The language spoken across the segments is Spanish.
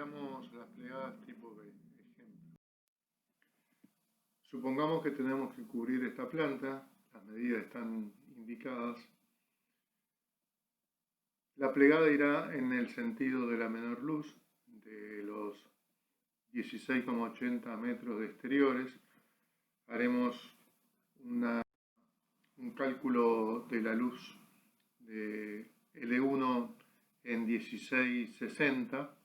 Veamos las plegadas tipo B. Ejemplo. Supongamos que tenemos que cubrir esta planta, las medidas están indicadas. La plegada irá en el sentido de la menor luz, de los 16,80 metros de exteriores. Haremos un cálculo de la luz de L1 en 1660.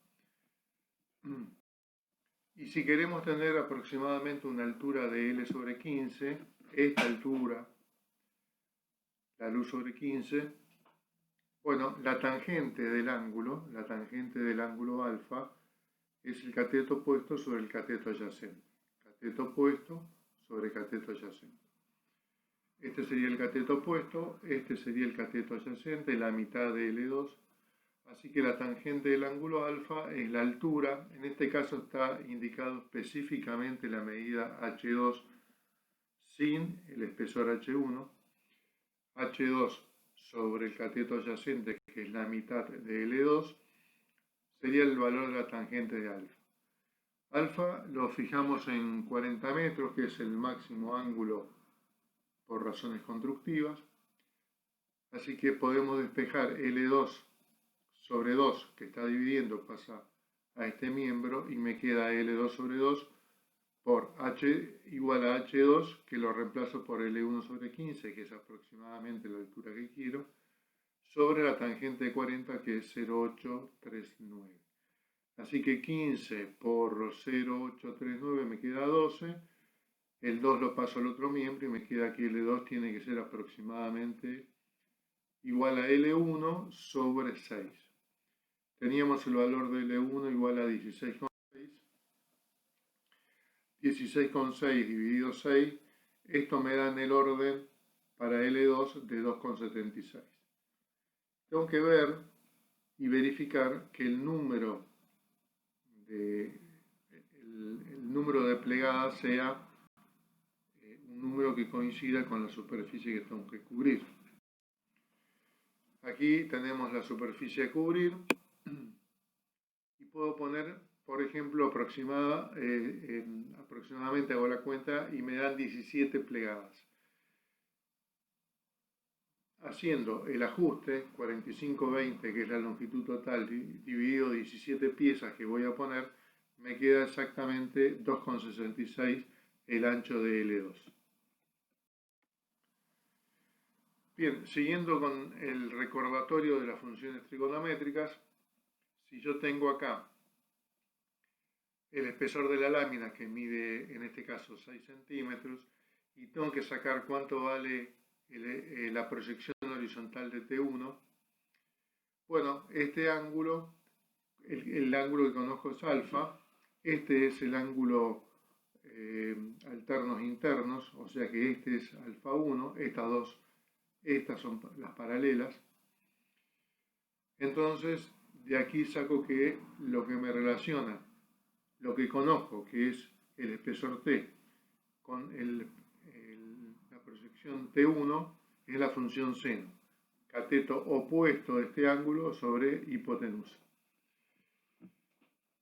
Y si queremos tener aproximadamente una altura de L sobre 15, esta altura, la luz sobre 15, bueno, la tangente del ángulo alfa, es el cateto opuesto sobre el cateto adyacente. Cateto opuesto sobre cateto adyacente. Este sería el cateto opuesto, este sería el cateto adyacente, la mitad de L2. Así que la tangente del ángulo alfa es la altura, en este caso está indicado específicamente la medida H2 sin el espesor H1. H2 sobre el cateto adyacente, que es la mitad de L2, sería el valor de la tangente de alfa. Alfa lo fijamos en 40 metros, que es el máximo ángulo por razones constructivas. Así que podemos despejar L2 sobre 2, que está dividiendo, pasa a este miembro, y me queda L2 sobre 2 por H igual a H2, que lo reemplazo por L1 sobre 15, que es aproximadamente la altura que quiero, sobre la tangente de 40, que es 0,839. Así que 15 por 0,839 me queda 12, el 2 lo paso al otro miembro y me queda que L2 tiene que ser aproximadamente igual a L1 sobre 6. Teníamos el valor de L1 igual a 16,6. 16,6 dividido 6, esto me da en el orden para L2 de 2,76. Tengo que ver y verificar que el número de plegadas sea un número que coincida con la superficie que tengo que cubrir. Aquí tenemos la superficie a cubrir y puedo poner, por ejemplo, aproximadamente hago la cuenta y me dan 17 plegadas. Haciendo el ajuste 45-20, que es la longitud total, dividido 17 piezas que voy a poner, me queda exactamente 2,66 el ancho de L2. Bien, siguiendo con el recordatorio de las funciones trigonométricas, si yo tengo acá el espesor de la lámina, que mide en este caso 6 centímetros, y tengo que sacar cuánto vale la proyección horizontal de T1, bueno, este ángulo, el ángulo que conozco es alfa, este es el ángulo alternos internos, o sea que este es alfa 1, estas son las paralelas. Entonces, de aquí saco que lo que me relaciona, lo que conozco, que es el espesor T, con la proyección T1, es la función seno, cateto opuesto de este ángulo sobre hipotenusa.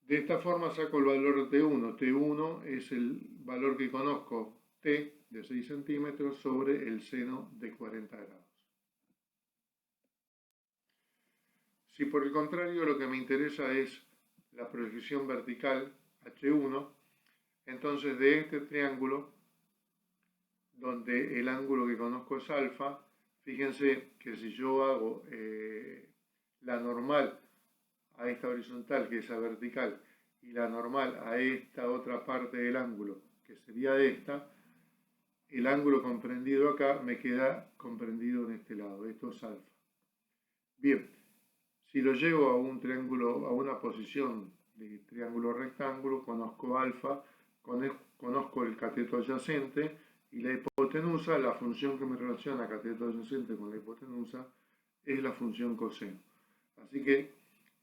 De esta forma saco el valor de T1. T1 es el valor que conozco, T, de 6 centímetros, sobre el seno de 40 grados. Si por el contrario lo que me interesa es la proyección vertical, H1, entonces de este triángulo, donde el ángulo que conozco es alfa, fíjense que si yo hago la normal a esta horizontal, que es la vertical, y la normal a esta otra parte del ángulo, que sería esta, el ángulo comprendido acá me queda comprendido en este lado, esto es alfa. Bien, si lo llevo a un triángulo, a una posición de triángulo rectángulo, conozco alfa, conozco el cateto adyacente y la hipotenusa, la función que me relaciona cateto adyacente con la hipotenusa es la función coseno. Así que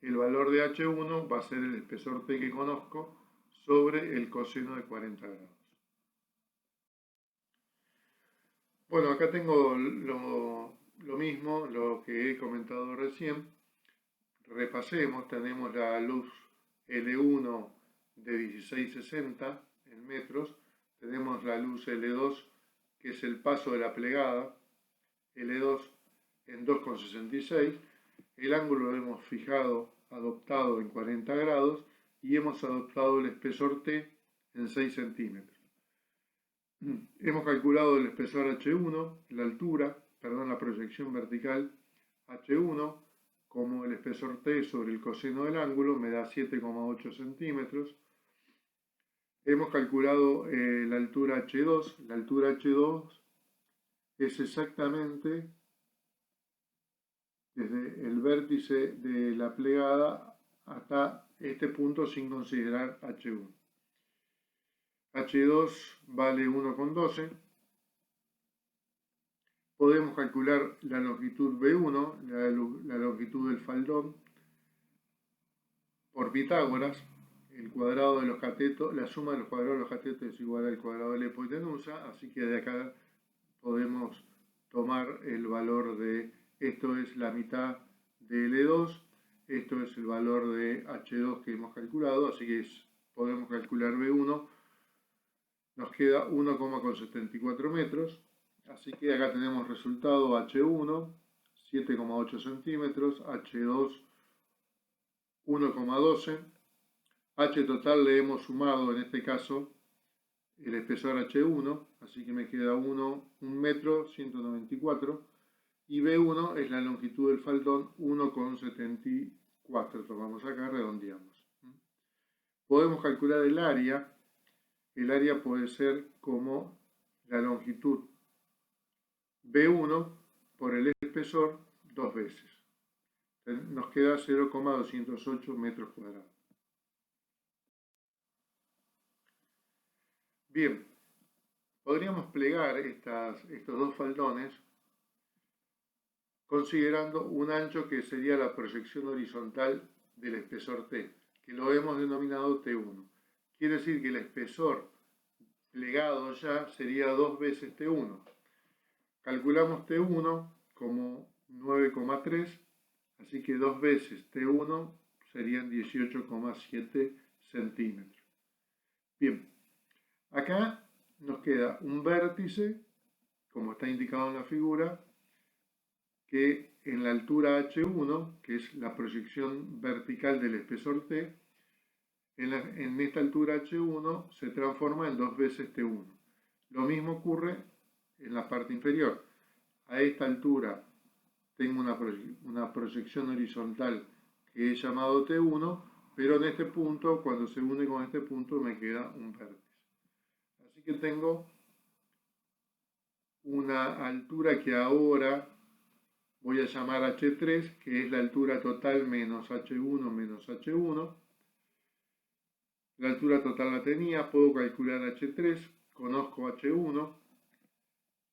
el valor de H1 va a ser el espesor T que conozco sobre el coseno de 40 grados. Bueno, acá tengo lo mismo, lo que he comentado recién. Repasemos, tenemos la luz L1 de 1660 en metros, tenemos la luz L2 que es el paso de la plegada, L2 en 2,66, el ángulo lo hemos adoptado en 40 grados y hemos adoptado el espesor T en 6 centímetros. Hemos calculado el espesor H1, la proyección vertical H1, como el espesor T sobre el coseno del ángulo me da 7,8 centímetros. Hemos calculado la altura H2. La altura H2 es exactamente desde el vértice de la plegada hasta este punto sin considerar H1. H2 vale 1,12. Podemos calcular la longitud B1, la longitud del faldón, por Pitágoras. El cuadrado de los catetos, la suma de los cuadrados de los catetos es igual al cuadrado de la hipotenusa, así que de acá podemos tomar el valor de, esto es la mitad de L2, esto es el valor de H2 que hemos calculado, así que podemos calcular B1, nos queda 1,74 metros, así que acá tenemos resultado H1, 7,8 centímetros, H2, 1,12, H total le hemos sumado en este caso el espesor H1, así que me queda 1 metro 194, y B1 es la longitud del faldón, 1,74, tomamos acá, redondeamos. Podemos calcular el área puede ser como la longitud B1 por el espesor 2 veces. Nos queda 0,208 metros cuadrados. Bien, podríamos plegar estos dos faldones considerando un ancho que sería la proyección horizontal del espesor T, que lo hemos denominado T1. Quiere decir que el espesor plegado ya sería 2 veces T1. Calculamos T1 como 9,3, así que 2 veces T1 serían 18,7 centímetros. Bien, acá nos queda un vértice, como está indicado en la figura, que en la altura H1, que es la proyección vertical del espesor T, en esta altura H1 se transforma en 2 veces T1. Lo mismo ocurre en la parte inferior. A esta altura tengo una proyección horizontal que he llamado T1, pero en este punto, cuando se une con este punto, me queda un vértice. Así que tengo una altura que ahora voy a llamar H3, que es la altura total menos H1 menos H1. La altura total la tenía, puedo calcular H3, conozco H1.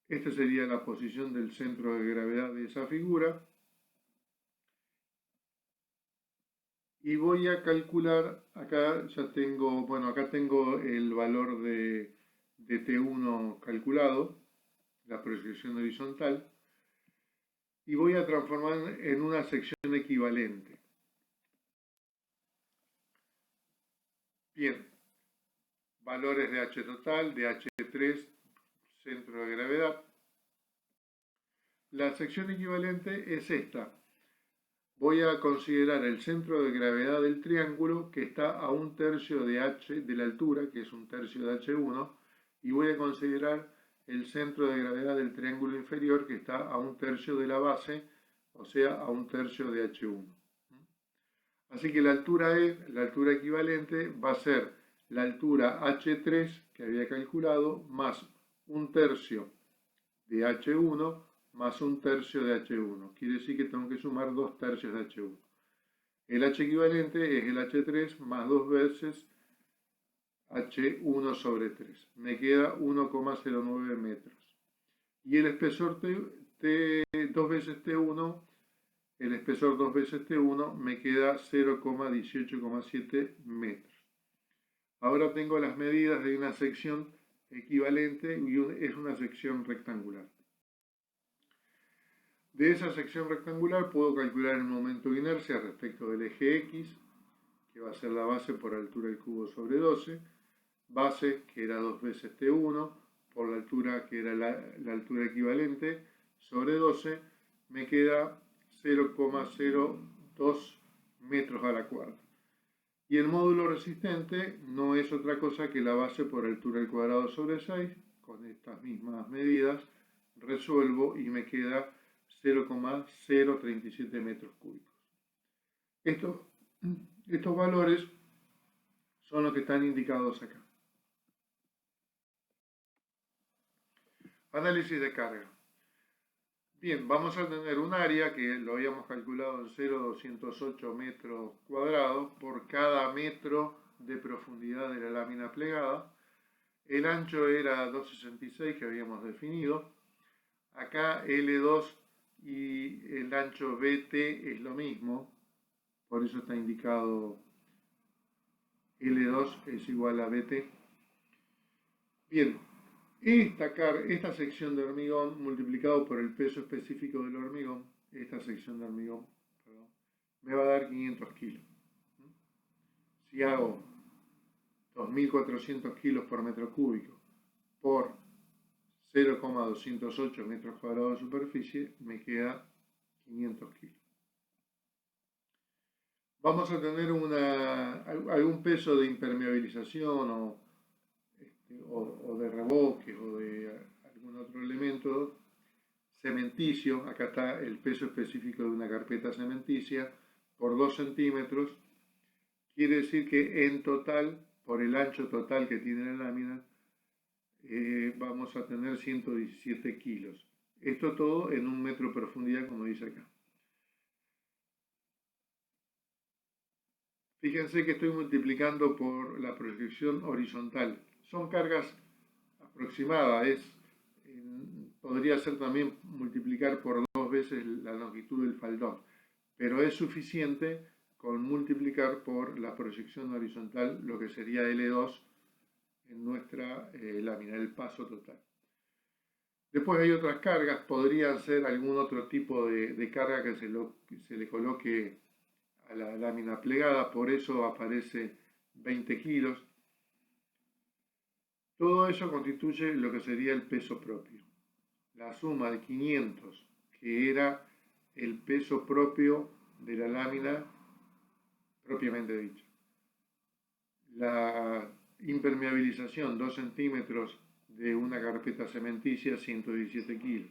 Esta sería la posición del centro de gravedad de esa figura. Y voy a calcular, acá ya tengo, bueno, acá tengo el valor de T1 calculado, la proyección horizontal, y voy a transformar en una sección equivalente. Bien, valores de H total, de H3, centro de gravedad. La sección equivalente es esta. Voy a considerar el centro de gravedad del triángulo que está a 1/3 de H de la altura, que es 1/3 de H1, y voy a considerar el centro de gravedad del triángulo inferior que está a 1/3 de la base, o sea, a 1/3 de H1. Así que la altura la altura equivalente va a ser la altura H3 que había calculado más 1/3 de H1 más 1/3 de H1. Quiere decir que tengo que sumar 2/3 de H1. El H equivalente es el H3 más 2 veces H1 sobre 3. Me queda 1,09 metros. Y el espesor 2 veces T1, el espesor 2 veces T1 me queda 0,18,7 metros. Ahora tengo las medidas de una sección equivalente y es una sección rectangular. De esa sección rectangular puedo calcular el momento de inercia respecto del eje X, que va a ser la base por altura del cubo sobre 12, base, que era 2 veces T1, por la altura que era la altura equivalente, sobre 12, me queda 0,02 metros a la cuarta. Y el módulo resistente no es otra cosa que la base por altura al cuadrado sobre 6, con estas mismas medidas, resuelvo y me queda 0,037 metros cúbicos. Estos valores son los que están indicados acá. Análisis de carga. Bien, vamos a tener un área que lo habíamos calculado en 0,208 metros cuadrados por cada metro de profundidad de la lámina plegada. El ancho era 2,66 que habíamos definido. Acá L2 y el ancho BT es lo mismo, por eso está indicado L2 es igual a BT. Bien, esta sección de hormigón multiplicado por el peso específico del hormigón, esta sección de hormigón, perdón, me va a dar 500 kilos. Si hago 2.400 kilos por metro cúbico por 0,208 metros cuadrados de superficie, me queda 500 kilos. Vamos a tener algún peso de impermeabilización o de revoque o de algún otro elemento cementicio. Acá está el peso específico de una carpeta cementicia por 2 centímetros. Quiere decir que en total, por el ancho total que tiene la lámina, vamos a tener 117 kilos. Esto todo en 1 metro de profundidad, como dice acá. Fíjense que estoy multiplicando por la proyección horizontal. Son cargas aproximadas, podría ser también multiplicar por 2 veces la longitud del faldón, pero es suficiente con multiplicar por la proyección horizontal, lo que sería L2 en nuestra lámina, el paso total. Después hay otras cargas, podrían ser algún otro tipo de carga que se le coloque a la lámina plegada, por eso aparece 20 kilos. Todo eso constituye lo que sería el peso propio. La suma de 500, que era el peso propio de la lámina propiamente dicho. La impermeabilización, 2 centímetros de una carpeta cementicia, 117 kilos.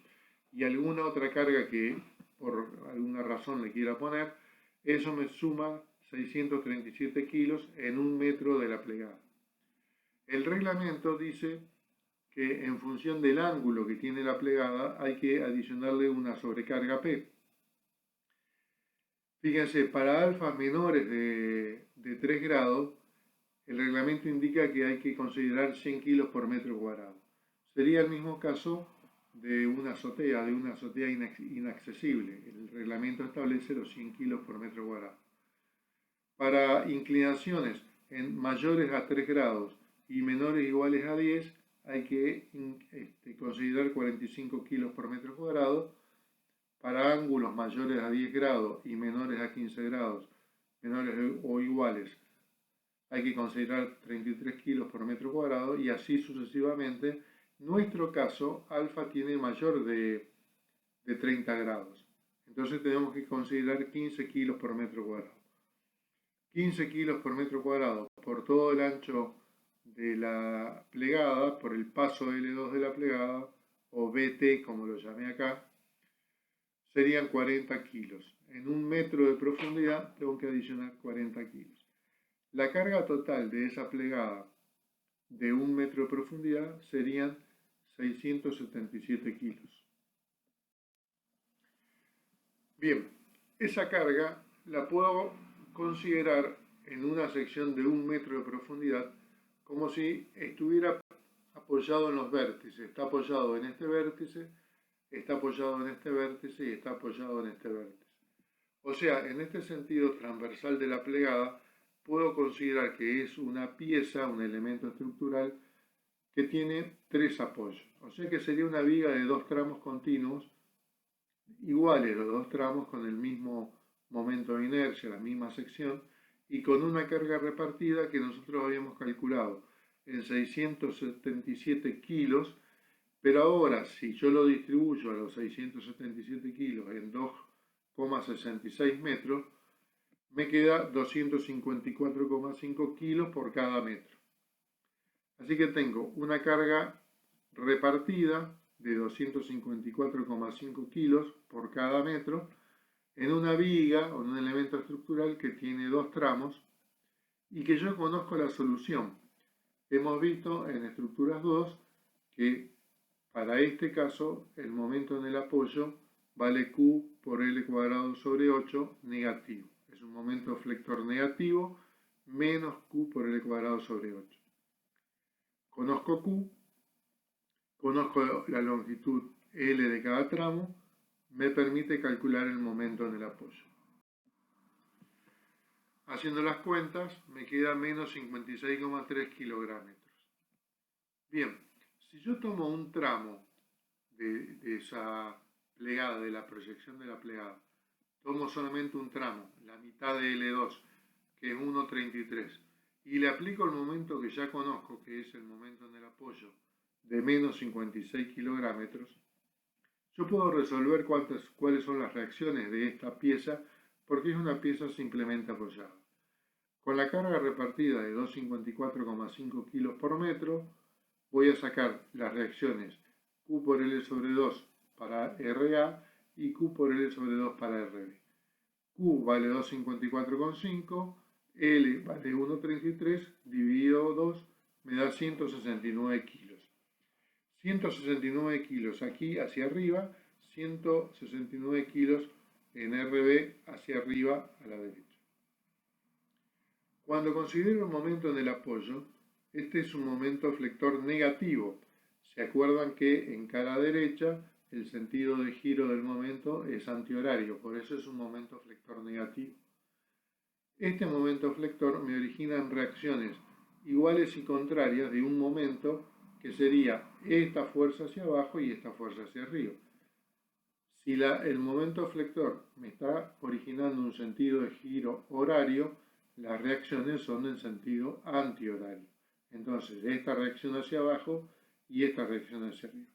Y alguna otra carga que por alguna razón le quiera poner, eso me suma 637 kilos en 1 metro de la plegada. El reglamento dice que en función del ángulo que tiene la plegada hay que adicionarle una sobrecarga P. Fíjense, para alfas menores de 3 grados, el reglamento indica que hay que considerar 100 kilos por metro cuadrado. Sería el mismo caso de una azotea inaccesible. El reglamento establece los 100 kilos por metro cuadrado. Para inclinaciones mayores a 3 grados y menores o iguales a 10, hay que considerar 45 kilos por metro cuadrado. Para ángulos mayores a 10 grados y menores a 15 grados, menores o iguales, hay que considerar 33 kilos por metro cuadrado y así sucesivamente. Nuestro caso, alfa tiene mayor de 30 grados. Entonces tenemos que considerar 15 kilos por metro cuadrado. 15 kilos por metro cuadrado por todo el ancho de la plegada, por el paso L2 de la plegada, o BT como lo llamé acá, serían 40 kilos. En 1 metro de profundidad tengo que adicionar 40 kilos. La carga total de esa plegada de 1 metro de profundidad serían 677 kilos. Bien, esa carga la puedo considerar en una sección de 1 metro de profundidad como si estuviera apoyado en los vértices. Está apoyado en este vértice, está apoyado en este vértice y está apoyado en este vértice. O sea, en este sentido transversal de la plegada, puedo considerar que es una pieza, un elemento estructural, que tiene 3 apoyos. O sea que sería una viga de 2 tramos continuos, iguales los 2 tramos con el mismo momento de inercia, la misma sección, y con una carga repartida que nosotros habíamos calculado en 677 kilos, pero ahora si yo lo distribuyo a los 677 kilos en 2,66 metros, me queda 254,5 kilos por cada metro. Así que tengo una carga repartida de 254,5 kilos por cada metro en una viga o en un elemento estructural que tiene dos tramos y que yo conozco la solución. Hemos visto en estructuras 2 que para este caso el momento en el apoyo vale Q por L cuadrado sobre 8 negativo. Es un momento flector negativo menos Q por L cuadrado sobre 8. Conozco Q, conozco la longitud L de cada tramo, me permite calcular el momento en el apoyo. Haciendo las cuentas, me queda menos 56,3 kilogramos. Bien, si yo tomo un tramo de esa plegada, de la proyección de la plegada, tomo solamente un tramo, la mitad de L2, que es 1,33, y le aplico el momento que ya conozco, que es el momento en el apoyo, de menos 56 kilogramos, yo puedo resolver cuáles son las reacciones de esta pieza, porque es una pieza simplemente apoyada. Con la carga repartida de 254,5 kilos por metro, voy a sacar las reacciones Q por L sobre 2 para RA y Q por L sobre 2 para RB. Q vale 254,5, L vale 1,33, dividido 2 me da 169 kilos. 169 kilos aquí hacia arriba, 169 kilos en RB hacia arriba a la derecha. Cuando considero el momento en el apoyo, este es un momento flector negativo. ¿Se acuerdan que en cara derecha el sentido de giro del momento es antihorario? Por eso es un momento flector negativo. Este momento flector me origina reacciones iguales y contrarias de un momento que sería esta fuerza hacia abajo y esta fuerza hacia arriba. Si el momento flector me está originando un sentido de giro horario, las reacciones son en sentido antihorario. Entonces, esta reacción hacia abajo y esta reacción hacia arriba.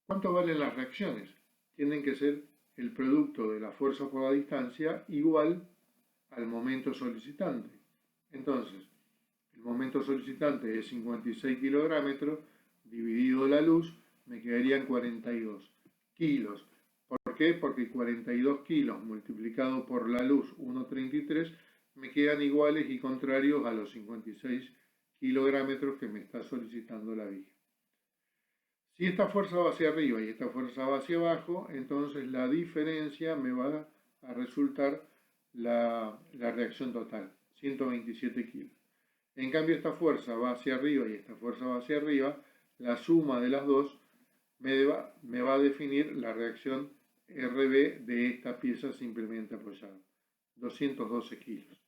¿Cuánto valen las reacciones? Tienen que ser el producto de la fuerza por la distancia igual al momento solicitante. Entonces, el momento solicitante es 56 kilogramos, dividido la luz, me quedarían 42 kilos. ¿Por qué? Porque 42 kilos multiplicado por la luz, 1,33, me quedan iguales y contrarios a los 56 kilogramos que me está solicitando la viga. Si esta fuerza va hacia arriba y esta fuerza va hacia abajo, entonces la diferencia me va a resultar la reacción total, 127 kilos. En cambio, esta fuerza va hacia arriba y esta fuerza va hacia arriba, la suma de las dos me va a definir la reacción RB de esta pieza simplemente apoyada, 212 kilos.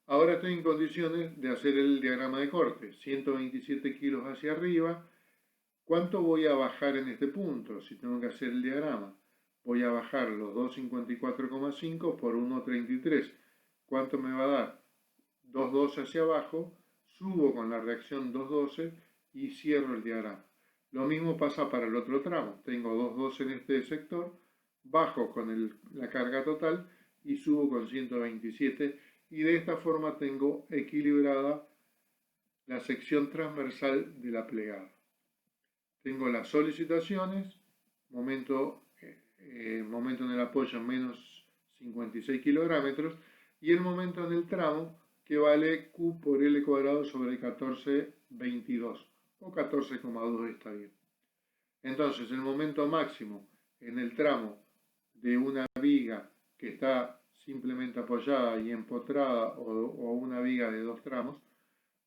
Ahora estoy en condiciones de hacer el diagrama de corte, 127 kilos hacia arriba. ¿Cuánto voy a bajar en este punto si tengo que hacer el diagrama? Voy a bajar los 254,5 por 1,33. ¿Cuánto me va a dar? 2,12 hacia abajo, subo con la reacción 2,12 y cierro el diagrama. Lo mismo pasa para el otro tramo. Tengo 2,12 en este sector, bajo con la carga total y subo con 127 y de esta forma tengo equilibrada la sección transversal de la plegada. Tengo las solicitaciones, momento en el apoyo menos 56 kilogramos y el momento en el tramo que vale Q por L cuadrado sobre 14,22 o 14,2 está bien. Entonces el momento máximo en el tramo de una viga que está simplemente apoyada y empotrada o una viga de dos tramos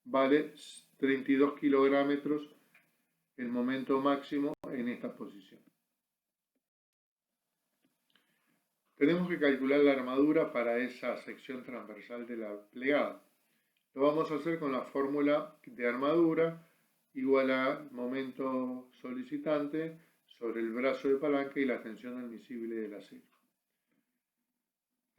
vale 32 kilogramos el momento máximo en esta posición. Tenemos que calcular la armadura para esa sección transversal de la plegada. Lo vamos a hacer con la fórmula de armadura igual a momento solicitante sobre el brazo de palanca y la tensión admisible del acero.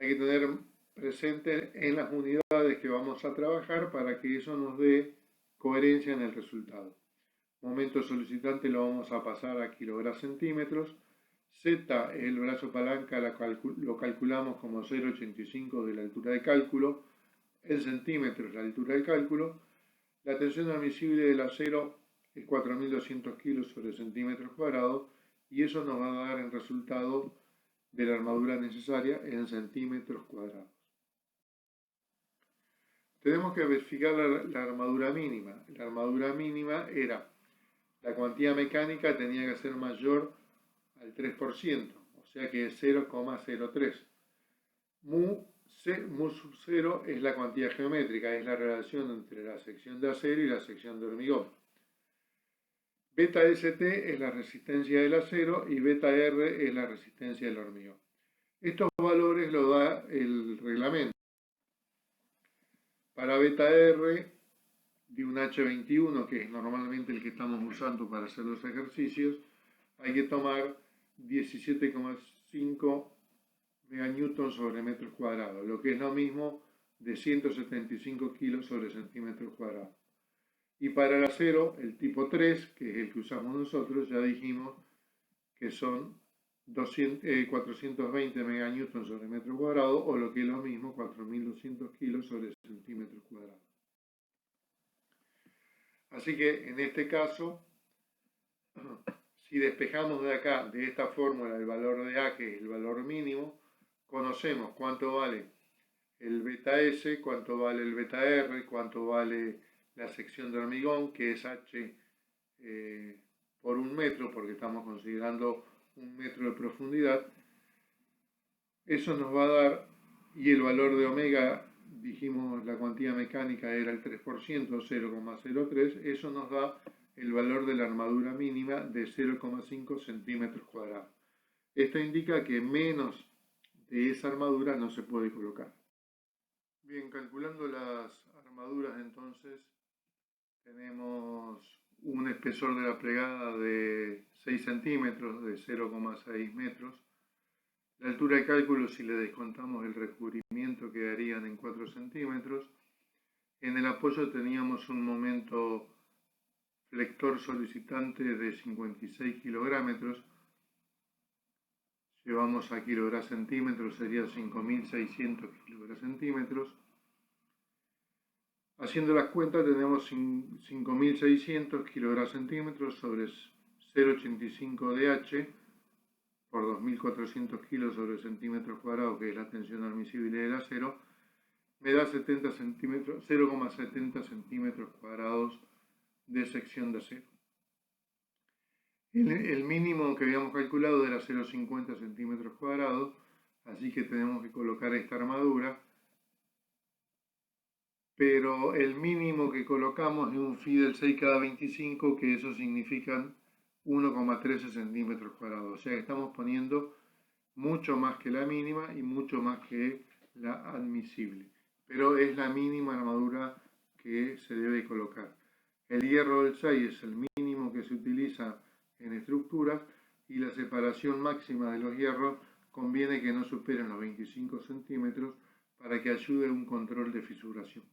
Hay que tener presente en las unidades que vamos a trabajar para que eso nos dé coherencia en el resultado. Momento solicitante lo vamos a pasar a kilogramos centímetros. Z es el brazo palanca, lo calculamos como 0,85 de la altura de cálculo. En centímetros la altura de cálculo. La tensión admisible del acero es 4.200 kilos sobre centímetros cuadrados y eso nos va a dar el resultado de la armadura necesaria en centímetros cuadrados. Tenemos que verificar la armadura mínima. La armadura mínima era la cuantía mecánica tenía que ser mayor al 3%, o sea que es 0,03. Mu sub 0 es la cuantía geométrica, es la relación entre la sección de acero y la sección de hormigón. Beta ST es la resistencia del acero y beta R es la resistencia del hormigón. Estos valores lo da el reglamento. Para beta R de un H21, que es normalmente el que estamos usando para hacer los ejercicios, hay que tomar 17,5 meganewtons sobre metros cuadrados, lo que es lo mismo de 175 kilos sobre centímetros cuadrados. Y para el acero, el tipo 3, que es el que usamos nosotros, ya dijimos que son 420 meganewtons sobre metro cuadrado, o lo que es lo mismo, 4.200 kilos sobre centímetros cuadrados. Así que en este caso, si despejamos de acá, de esta fórmula, el valor de A, que es el valor mínimo, conocemos cuánto vale el beta S, cuánto vale el beta R, cuánto vale la sección de hormigón, que es H por un metro, porque estamos considerando un metro de profundidad. Eso nos va a dar, y el valor de omega, dijimos la cuantía mecánica era el 3%, 0,03, eso nos da el valor de la armadura mínima de 0,5 centímetros cuadrados. Esto indica que menos de esa armadura no se puede colocar. Bien, calculando las armaduras entonces, tenemos un espesor de la plegada de 6 centímetros, de 0,6 metros. La altura de cálculo, si le descontamos el recubrimiento, quedarían en 4 centímetros. En el apoyo teníamos un momento flector solicitante de 56 kilogramos. Llevamos a kilogramos centímetros, sería 5.600 kilogramos centímetros. Haciendo las cuentas tenemos 5.600 kilogramos centímetros sobre 0,85 de H por 2.400 kilos sobre centímetros cuadrados, que es la tensión admisible del acero, me da 0,70 centímetros cuadrados de sección de acero. El mínimo que habíamos calculado era 0,50 centímetros cuadrados, así que tenemos que colocar esta armadura, pero el mínimo que colocamos es un phi del 6 cada 25, que eso significa 1,13 centímetros cuadrados, o sea que estamos poniendo mucho más que la mínima y mucho más que la admisible, pero es la mínima armadura que se debe colocar. El hierro del 6 es el mínimo que se utiliza en estructuras y la separación máxima de los hierros conviene que no superen los 25 centímetros para que ayude a un control de fisuración.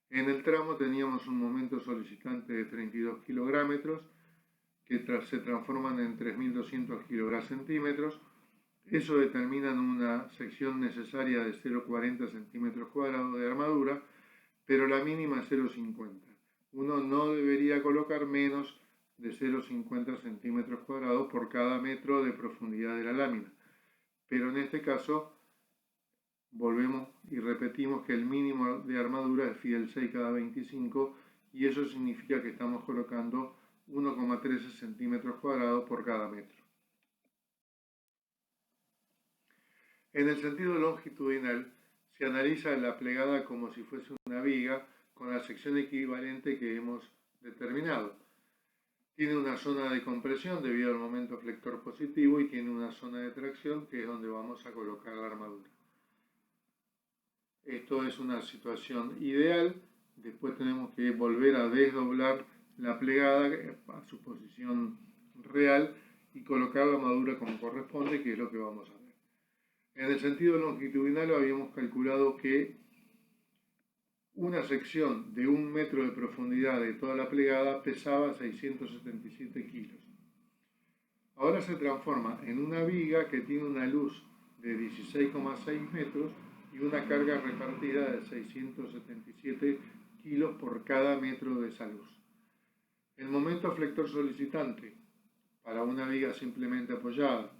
En el tramo teníamos un momento solicitante de 32 kilogramos que se transforman en 3.200 kilogramos centímetros. Eso determina una sección necesaria de 0,40 centímetros cuadrados de armadura, pero la mínima es 0,50. Uno no debería colocar menos de 0,50 centímetros cuadrados por cada metro de profundidad de la lámina. Pero en este caso, volvemos y repetimos que el mínimo de armadura es phi del 6 cada 25 y eso significa que estamos colocando 1,13 centímetros cuadrados por cada metro. En el sentido longitudinal, se analiza la plegada como si fuese una viga con la sección equivalente que hemos determinado. Tiene una zona de compresión debido al momento flector positivo y tiene una zona de tracción que es donde vamos a colocar la armadura. Esto es una situación ideal. Después tenemos que volver a desdoblar la plegada a su posición real y colocar la armadura como corresponde, que es lo que vamos a ver. En el sentido longitudinal habíamos calculado que una sección de 1 metro de profundidad de toda la plegada pesaba 677 kilos. Ahora se transforma en una viga que tiene una luz de 16,6 metros y una carga repartida de 677 kilos por cada metro de esa luz. El momento flector solicitante para una viga simplemente apoyada,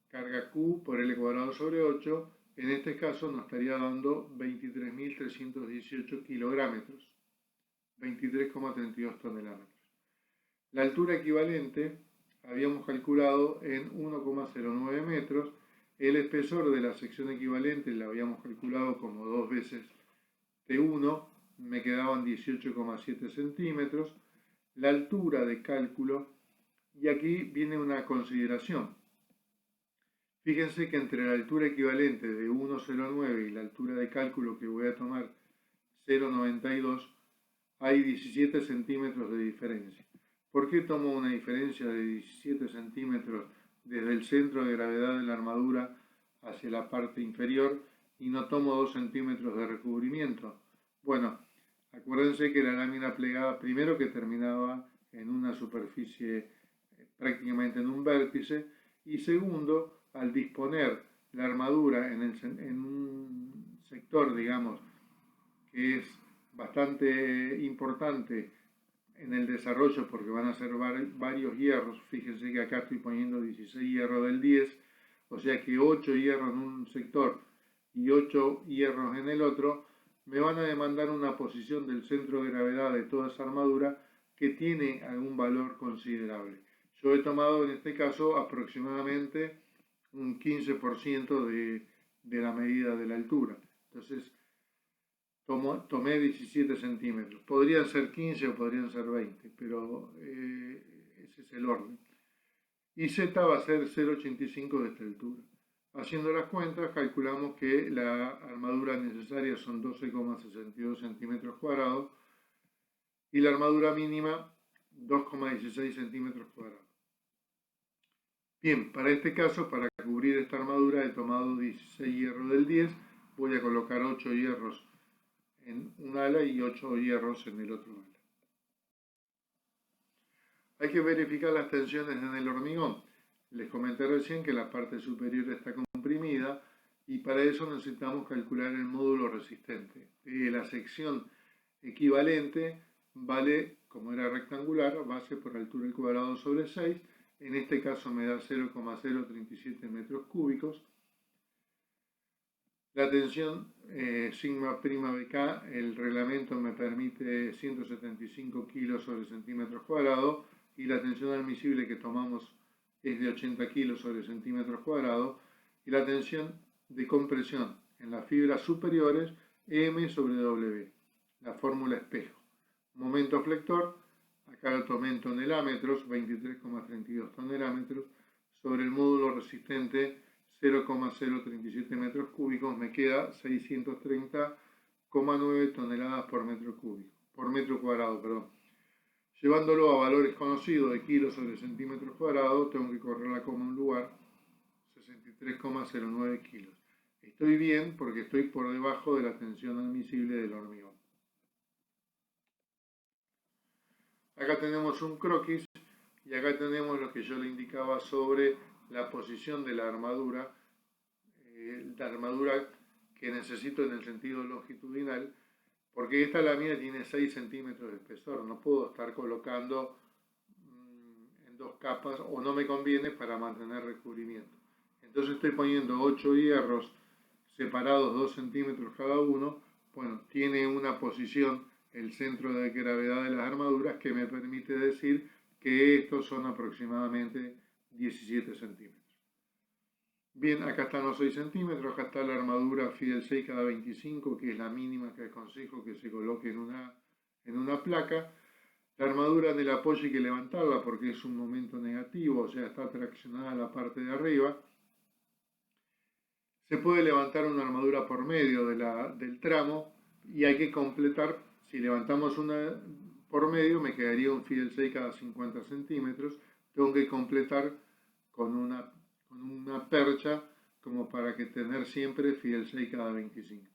carga Q por L cuadrado sobre 8, en este caso nos estaría dando 23.318 kilográmetros, 23,32 toneladas. La altura equivalente habíamos calculado en 1,09 metros, el espesor de la sección equivalente la habíamos calculado como 2 veces T1, me quedaban 18,7 centímetros, la altura de cálculo, y aquí viene una consideración. Fíjense que entre la altura equivalente de 1,09 y la altura de cálculo que voy a tomar 0,92 hay 17 centímetros de diferencia. ¿Por qué tomo una diferencia de 17 centímetros desde el centro de gravedad de la armadura hacia la parte inferior y no tomo 2 centímetros de recubrimiento? Bueno, acuérdense que la lámina plegada primero que terminaba en una superficie prácticamente en un vértice, y segundo, al disponer la armadura en un sector, digamos, que es bastante importante en el desarrollo porque van a ser varios hierros. Fíjense que acá estoy poniendo 16 hierros del 10, o sea que 8 hierros en un sector y 8 hierros en el otro me van a demandar una posición del centro de gravedad de toda esa armadura que tiene algún valor considerable. Yo he tomado en este caso aproximadamente un 15% de la medida de la altura. Entonces tomé 17 centímetros. Podrían ser 15 o podrían ser 20, pero ese es el orden. Y Z va a ser 0,85 de esta altura. Haciendo las cuentas, calculamos que la armadura necesaria son 12,62 centímetros cuadrados y la armadura mínima 2,16 centímetros cuadrados. Bien, para este caso, para cubrir esta armadura he tomado 16 hierros del 10, voy a colocar 8 hierros en un ala y 8 hierros en el otro ala. Hay que verificar las tensiones en el hormigón. Les comenté recién que la parte superior está comprimida y para eso necesitamos calcular el módulo resistente. La sección equivalente vale, como era rectangular, base por altura al cuadrado sobre 6. En este caso me da 0,037 metros cúbicos. La tensión sigma prima BK, el reglamento me permite 175 kilos sobre centímetros cuadrados y la tensión admisible que tomamos es de 80 kilos sobre centímetros cuadrados y la tensión de compresión en las fibras superiores M sobre W, la fórmula espejo. Momento flector, acá lo tomé en tonelámetros, 23,32 tonelámetros, sobre el módulo resistente 0,037 metros cúbicos, me queda 630,9 toneladas por metro cúbico, por metro cuadrado, perdón. Llevándolo a valores conocidos de kilos sobre centímetros cuadrados, tengo que correr la coma en un lugar, 63,09 kilos. Estoy bien porque estoy por debajo de la tensión admisible del hormigón. Acá tenemos un croquis y acá tenemos lo que yo le indicaba sobre la posición de la armadura que necesito en el sentido longitudinal, porque esta lámina tiene 6 centímetros de espesor, no puedo estar colocando en 2 capas o no me conviene para mantener recubrimiento. Entonces estoy poniendo 8 hierros separados 2 centímetros cada uno. Bueno, tiene una posición el centro de gravedad de las armaduras que me permite decir que estos son aproximadamente 17 centímetros. Bien, acá están los 6 centímetros, acá está la armadura Fidel 6 cada 25, que es la mínima que aconsejo que se coloque en una placa. La armadura en el apoyo hay que levantarla porque es un momento negativo, o sea, está traccionada a la parte de arriba. Se puede levantar una armadura por medio del tramo y hay que completar, si levantamos una por medio me quedaría un Fidel 6 cada 50 centímetros, tengo que completar con una percha como para que tener siempre fidel 6 cada 25.